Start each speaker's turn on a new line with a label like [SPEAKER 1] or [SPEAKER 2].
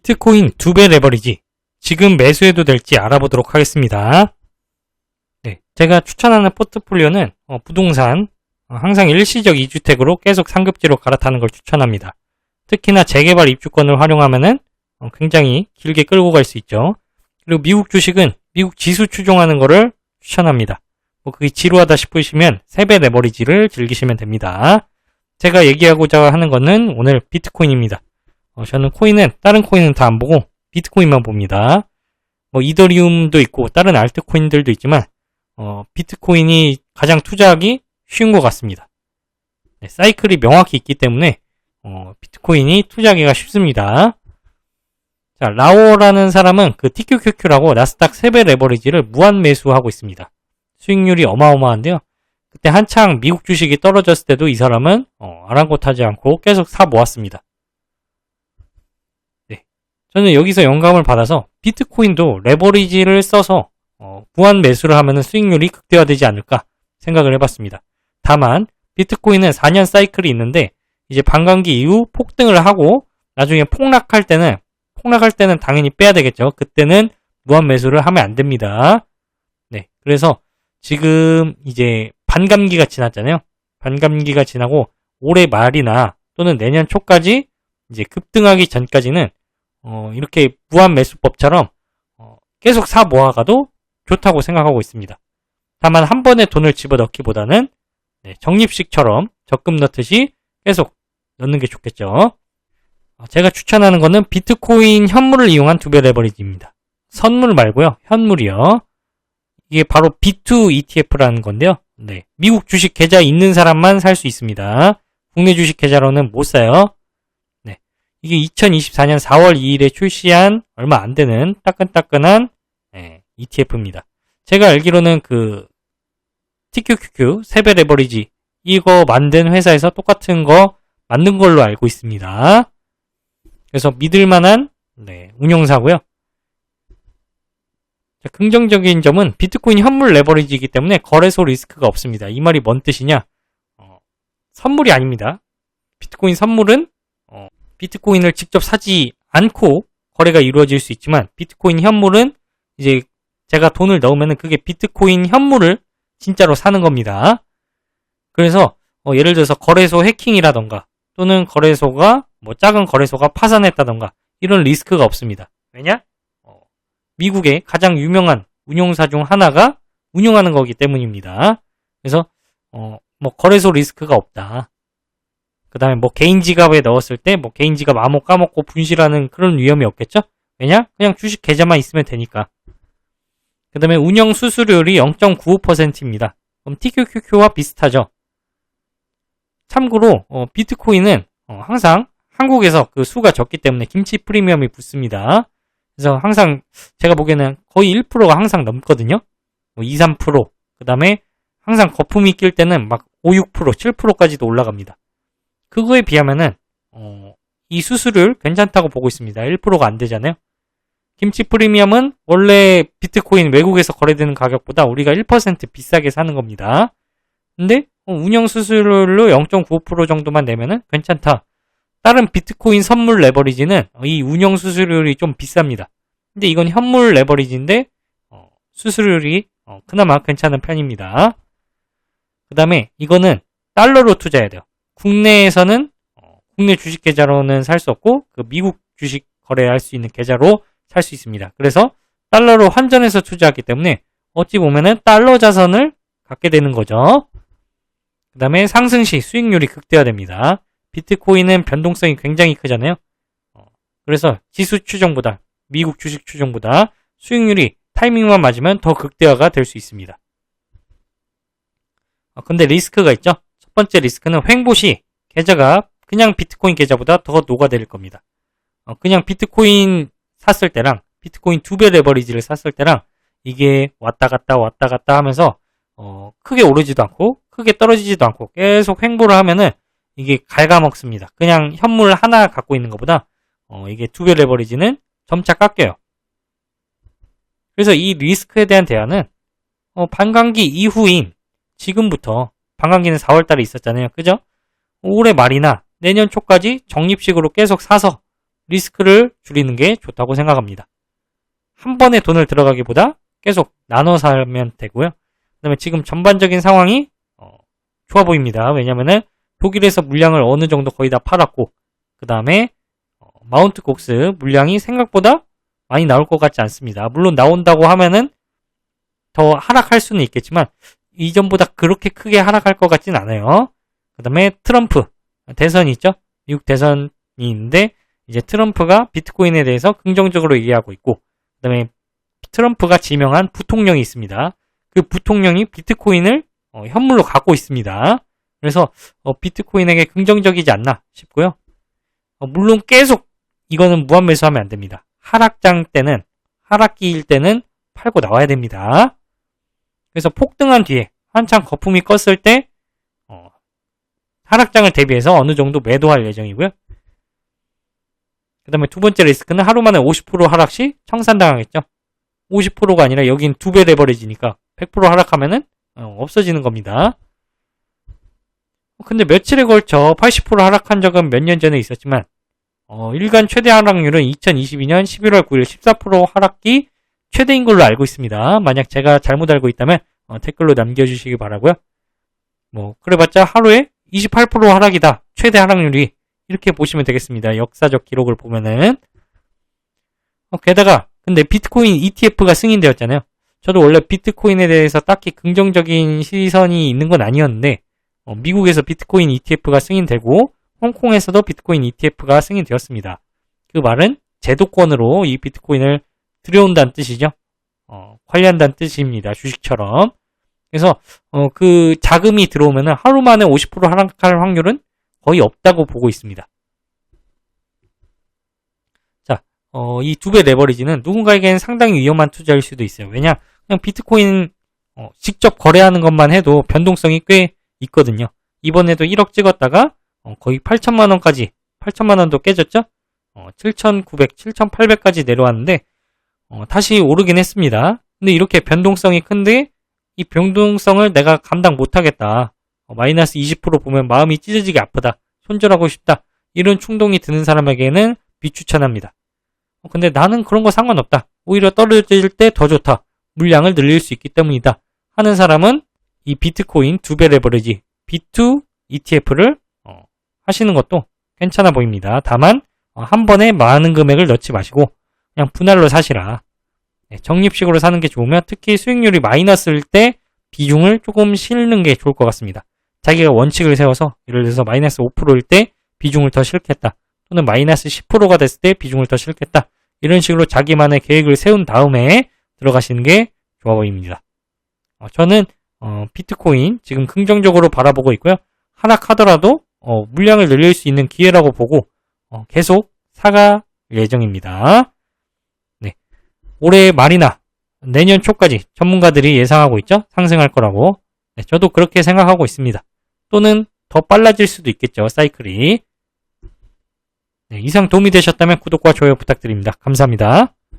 [SPEAKER 1] 비트코인 2배 레버리지, 지금 매수해도 될지 알아보도록 하겠습니다. 네, 제가 추천하는 포트폴리오는 부동산, 항상 일시적 2주택으로 계속 상급지로 갈아타는 걸 추천합니다. 특히나 재개발 입주권을 활용하면은 굉장히 길게 끌고 갈 수 있죠. 그리고 미국 주식은 미국 지수 추종하는 거를 추천합니다. 그게 지루하다 싶으시면 3배 레버리지를 즐기시면 됩니다. 제가 얘기하고자 하는 거는 오늘 비트코인입니다. 저는 다른 코인은 다 안 보고 비트코인만 봅니다. 이더리움도 있고 다른 알트코인들도 있지만 비트코인이 가장 투자하기 쉬운 것 같습니다. 네, 사이클이 명확히 있기 때문에 비트코인이 투자하기가 쉽습니다. 자, 라오라는 사람은 그 TQQQ라고 나스닥 3배 레버리지를 무한 매수하고 있습니다. 수익률이 어마어마한데요. 그때 한창 미국 주식이 떨어졌을 때도 이 사람은 아랑곳하지 않고 계속 사 모았습니다. 네, 저는 여기서 영감을 받아서 비트코인도 레버리지를 써서 무한 매수를 하면 수익률이 극대화되지 않을까 생각을 해봤습니다. 다만 비트코인은 4년 사이클이 있는데 이제 반감기 이후 폭등을 하고 나중에 폭락할 때는 당연히 빼야 되겠죠. 그때는 무한 매수를 하면 안 됩니다. 네, 그래서 지금 이제 반감기가 지났잖아요. 반감기가 지나고 올해 말이나 또는 내년 초까지 이제 급등하기 전까지는 이렇게 무한 매수법처럼 계속 사 모아가도 좋다고 생각하고 있습니다. 다만 한 번에 돈을 집어넣기보다는 적립식처럼 적금 넣듯이 계속 넣는 게 좋겠죠. 제가 추천하는 거는 비트코인 현물을 이용한 2배 레버리지입니다. 선물 말고요. 현물이요. 이게 바로 B2 ETF라는 건데요. 네, 미국 주식 계좌 있는 사람만 살 수 있습니다. 국내 주식 계좌로는 못 사요. 네, 이게 2024년 4월 2일에 출시한 얼마 안 되는 따끈따끈한 ETF입니다. 제가 알기로는 그 TQQQ 3배 레버리지 이거 만든 회사에서 똑같은 거 만든 걸로 알고 있습니다. 그래서 믿을만한 운용사고요. 자, 긍정적인 점은 비트코인 현물 레버리지이기 때문에 거래소 리스크가 없습니다. 이 말이 뭔 뜻이냐? 선물이 아닙니다. 비트코인 선물은 비트코인을 직접 사지 않고 거래가 이루어질 수 있지만 비트코인 현물은 이제 제가 돈을 넣으면 그게 비트코인 현물을 진짜로 사는 겁니다. 그래서 예를 들어서 거래소 해킹이라던가 또는 거래소가 작은 거래소가 파산했다던가 이런 리스크가 없습니다. 왜냐? 미국의 가장 유명한 운용사 중 하나가 운영하는 거기 때문입니다. 그래서 거래소 리스크가 없다. 그 다음에 개인 지갑에 넣었을 때 개인 지갑 암호 까먹고 분실하는 그런 위험이 없겠죠? 왜냐? 그냥 주식 계좌만 있으면 되니까. 그 다음에 운영 수수료율이 0.95%입니다. 그럼 TQQQ와 비슷하죠. 참고로 비트코인은 항상 한국에서 그 수가 적기 때문에 김치 프리미엄이 붙습니다. 그래서 항상 제가 보기에는 거의 1%가 항상 넘거든요. 2, 3%. 그 다음에 항상 거품이 낄 때는 5, 6%, 7%까지도 올라갑니다. 그거에 비하면은 이 수수료율 괜찮다고 보고 있습니다. 1%가 안 되잖아요. 김치 프리미엄은 원래 비트코인 외국에서 거래되는 가격보다 우리가 1% 비싸게 사는 겁니다. 근데 운영 수수료율로 0.95% 정도만 내면은 괜찮다. 다른 비트코인 선물 레버리지는 이 운영 수수료율이 좀 비쌉니다. 근데 이건 현물 레버리지인데 수수료율이 그나마 괜찮은 편입니다. 그 다음에 이거는 달러로 투자해야 돼요. 국내에서는 국내 주식 계좌로는 살 수 없고 그 미국 주식 거래할 수 있는 계좌로 살 수 있습니다. 그래서 달러로 환전해서 투자하기 때문에 어찌 보면은 달러 자산을 갖게 되는 거죠. 그 다음에 상승 시 수익률이 극대화됩니다. 비트코인은 변동성이 굉장히 크잖아요. 그래서 지수 추종보다 미국 주식 추종보다 수익률이 타이밍만 맞으면 더 극대화가 될 수 있습니다. 근데 리스크가 있죠. 첫 번째 리스크는 횡보 시 계좌가 그냥 비트코인 계좌보다 더 녹아내릴 겁니다. 그냥 비트코인 샀을 때랑 비트코인 2배 레버리지를 샀을 때랑 이게 왔다 갔다 하면서 크게 오르지도 않고 크게 떨어지지도 않고 계속 횡보를 하면은 이게 갉아먹습니다. 그냥 현물 하나 갖고 있는 것보다 이게 2배 레버리지는 점차 깎여요. 그래서 이 리스크에 대한 대안은 반감기 이후인 지금부터, 반감기는 4월달에 있었잖아요. 그죠? 올해 말이나 내년 초까지 적립식으로 계속 사서 리스크를 줄이는 게 좋다고 생각합니다. 한 번에 돈을 들어가기보다 계속 나눠서 하면 되고요. 그 다음에 지금 전반적인 상황이 좋아 보입니다. 왜냐면은 독일에서 물량을 어느 정도 거의 다 팔았고, 그 다음에 마운트 곡스 물량이 생각보다 많이 나올 것 같지 않습니다. 물론 나온다고 하면은 더 하락할 수는 있겠지만 이전보다 그렇게 크게 하락할 것 같진 않아요. 그 다음에 트럼프 대선이 있죠. 미국 대선이 있는데 이제 트럼프가 비트코인에 대해서 긍정적으로 얘기하고 있고, 그 다음에 트럼프가 지명한 부통령이 있습니다. 그 부통령이 비트코인을 현물로 갖고 있습니다. 그래서 비트코인에게 긍정적이지 않나 싶고요. 물론 계속 이거는 무한 매수하면 안 됩니다. 하락기일 때는 팔고 나와야 됩니다. 그래서 폭등한 뒤에 한창 거품이 껐을 때 하락장을 대비해서 어느 정도 매도할 예정이고요. 그 다음에 두 번째 리스크는 하루 만에 50% 하락 시 청산당하겠죠. 50%가 아니라 여긴 2배 레버리지니까 100% 하락하면은 없어지는 겁니다. 근데 며칠에 걸쳐 80% 하락한 적은 몇 년 전에 있었지만 일간 최대 하락률은 2022년 11월 9일 14% 하락기 최대인 걸로 알고 있습니다. 만약 제가 잘못 알고 있다면 댓글로 남겨주시기 바라고요. 그래봤자 하루에 28% 하락이다. 최대 하락률이. 이렇게 보시면 되겠습니다. 역사적 기록을 보면은. 게다가 근데 비트코인 ETF가 승인되었잖아요. 저도 원래 비트코인에 대해서 딱히 긍정적인 시선이 있는 건 아니었는데 미국에서 비트코인 ETF가 승인되고 홍콩에서도 비트코인 ETF가 승인되었습니다. 그 말은 제도권으로 이 비트코인을 들여온다는 뜻이죠. 관리한다는 뜻입니다. 주식처럼. 그래서 그 자금이 들어오면 하루 만에 50% 하락할 확률은 거의 없다고 보고 있습니다. 자, 이 2배 레버리지는 누군가에게는 상당히 위험한 투자일 수도 있어요. 왜냐? 그냥 비트코인 직접 거래하는 것만 해도 변동성이 꽤 있거든요. 이번에도 1억 찍었다가 거의 8천만 원까지, 8천만 원도 깨졌죠? 7,900, 7,800까지 내려왔는데 다시 오르긴 했습니다. 근데 이렇게 변동성이 큰데 이 변동성을 내가 감당 못하겠다. 마이너스 20% 보면 마음이 찢어지게 아프다. 손절하고 싶다. 이런 충동이 드는 사람에게는 비추천합니다. 근데 나는 그런 거 상관없다. 오히려 떨어질 때 더 좋다. 물량을 늘릴 수 있기 때문이다. 하는 사람은 이 비트코인 2배 레버리지 B2 ETF를 하시는 것도 괜찮아 보입니다. 다만 한 번에 많은 금액을 넣지 마시고 그냥 분할로 사시라. 적립식으로 사는 게 좋으며 특히 수익률이 마이너스일 때 비중을 조금 실는 게 좋을 것 같습니다. 자기가 원칙을 세워서 예를 들어서 마이너스 5%일 때 비중을 더 실겠다. 또는 마이너스 10%가 됐을 때 비중을 더 실겠다. 이런 식으로 자기만의 계획을 세운 다음에 들어가시는 게 좋아 보입니다. 저는 비트코인 지금 긍정적으로 바라보고 있고요. 하락하더라도 물량을 늘릴 수 있는 기회라고 보고 계속 사갈 예정입니다. 네, 올해 말이나 내년 초까지 전문가들이 예상하고 있죠. 상승할 거라고. 네, 저도 그렇게 생각하고 있습니다. 또는 더 빨라질 수도 있겠죠. 사이클이. 네, 이상 도움이 되셨다면 구독과 좋아요 부탁드립니다. 감사합니다.